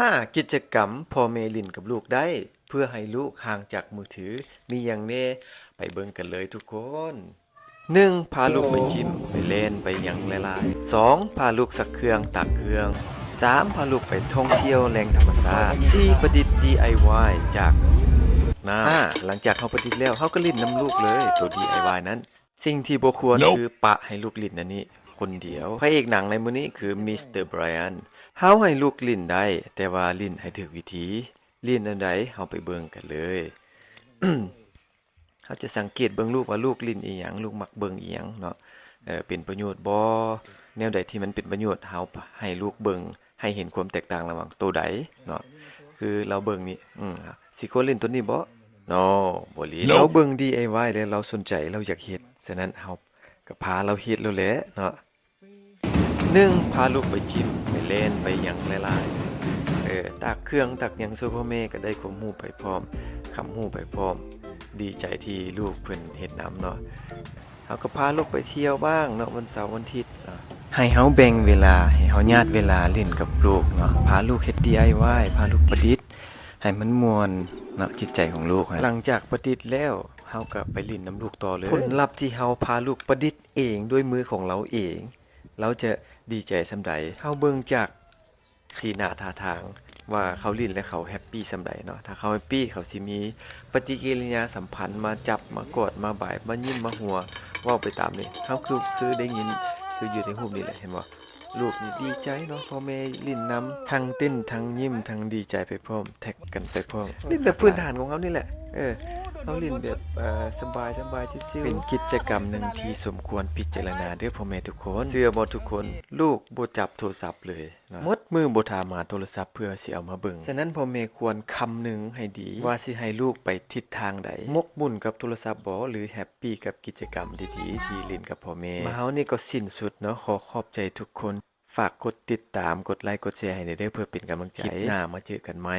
5 กิจกรรมพ่อแม่เล่นกับลูกได้เพื่อให้ลูกห่างจากมือถือมีหยังแน่ไปเบิ่งกันเลยทุกคน 1. พาลูกไปจิมไปเล่นไปหยังหลายๆ 2. พาลูกสักเครื่องตักเครื่อง 3. พาลูกไปท่องเที่ยวแหล่งธรรมชาติ 4. ประดิษฐ์ DIY จากหลังจากเขาประดิษฐ์แล้วเขาก็เล่นน้ำลูกเลยตัว DIY นั้น สิ่งที่บ่ควรคือปะให้ลูกเล่นอันนี้คนเดียวพระเอกหนังในมื้อนี้คือมิสเตอร์ไบรอันเฮาให้ลูกลิ้นได้แต่ว่าลิ้นให้ถูกวิธีลิ้นอันใดเฮาไปเบิ่งกันเลย เฮาจะสังเกตเบิ่งลูกว่าลูกลิ้นอีหยังลูกมักเบิ่งอีหยังเนาะเป็นประโยชน์บ่แนวใดที่มันเป็นประโยชน์เฮาให้ลูกเบิ่งให้เห็นความแตกต่างระหว่างตัวใดเนาะคือเราเบิ่งนี่สิควรเล่นตัวนี้บ่เนาะบ่เล่นเราเบิ่ง DIY แล้วเราสนใจเราอยากเฮ็ดฉะนั้นเฮาก็พาเราเฮ็ดแล้วแหละเนาะ1พาลูกไปจิมไปเล่นไปหยังหลายๆตักเครื่องตักหยังซุพ่อแม่ก็ได้ความรู้ไปพร้อมคำรู้ไปพร้อมดีใจที่ลูกเพิ่นเฮ็ดนำเนาะเฮาก็พาลูกไปเที่ยวบ้างเนาะวันเสาร์วันอาทิตย์เนาะให้เฮาแบ่งเวลาให้เฮาญาติเวลาเล่นกับลูกเนาะพาลูกเฮ็ด DIY พาลูกประดิษฐ์ให้มันม่วนเนาะจิตใจของลูกหลังจากประดิษฐ์แล้วเฮาก็ไปเล่นน้ำลูกต่อเลยผลลัพธ์ที่เฮาพาลูกประดิษฐ์เองด้วยมือของเราเองเราจะดีใจส่ำใดเฮาเบิ่งจากสีหน้าท่าทางว่าเขาลิ้นและเขาแฮปปี้ส่ำใดเนาะถ้าเขาแฮปปี้เขาสิมีปฏิกิริยาสัมพันธ์มาจับมากอดมาบ่ายมายิ้มมาหัวเว้าไปตามนี้เฮาคือได้ยินคืออยู่ในรูปนี่แหละเห็นบ่ลูกนี่ดีใจเนาะพ่อแม่ลิ้นนำทั้งเต้นทั้งยิ้มทั้งดีใจไปพร้อมแท็กกันไปพร้อมนี่แบบพื้นฐานของเขานี่แหละเขาเล่นแบบสบายชิวๆเป็นกิจกรรมหนึ่งที่สมควรพิจารณาเด้อพ่อแม่ทุกคนเชื่อบ่ทุกคนลูกบ่จับโทรศัพท์เลยหมดมือบ่ถามหาโทรศัพท์เพื่อสิเอามาเบิ่งฉะนั้นพ่อแม่ควรคำนึงให้ดีว่าสิให้ลูกไปทิศทางใดมกมุ่นกับโทรศัพท์บ่หรือแฮปปี้กับกิจกรรมดีๆที่เล่นกับพ่อแม่มาเฮานี่ก็สิ้นสุดเนาะขอขอบใจทุกคนฝากกดติดตามกดไลค์กดแชร์ให้ได้เด้อเพื่อเป็นกำลังใจคลิปหน้ามาเจอกันใหม่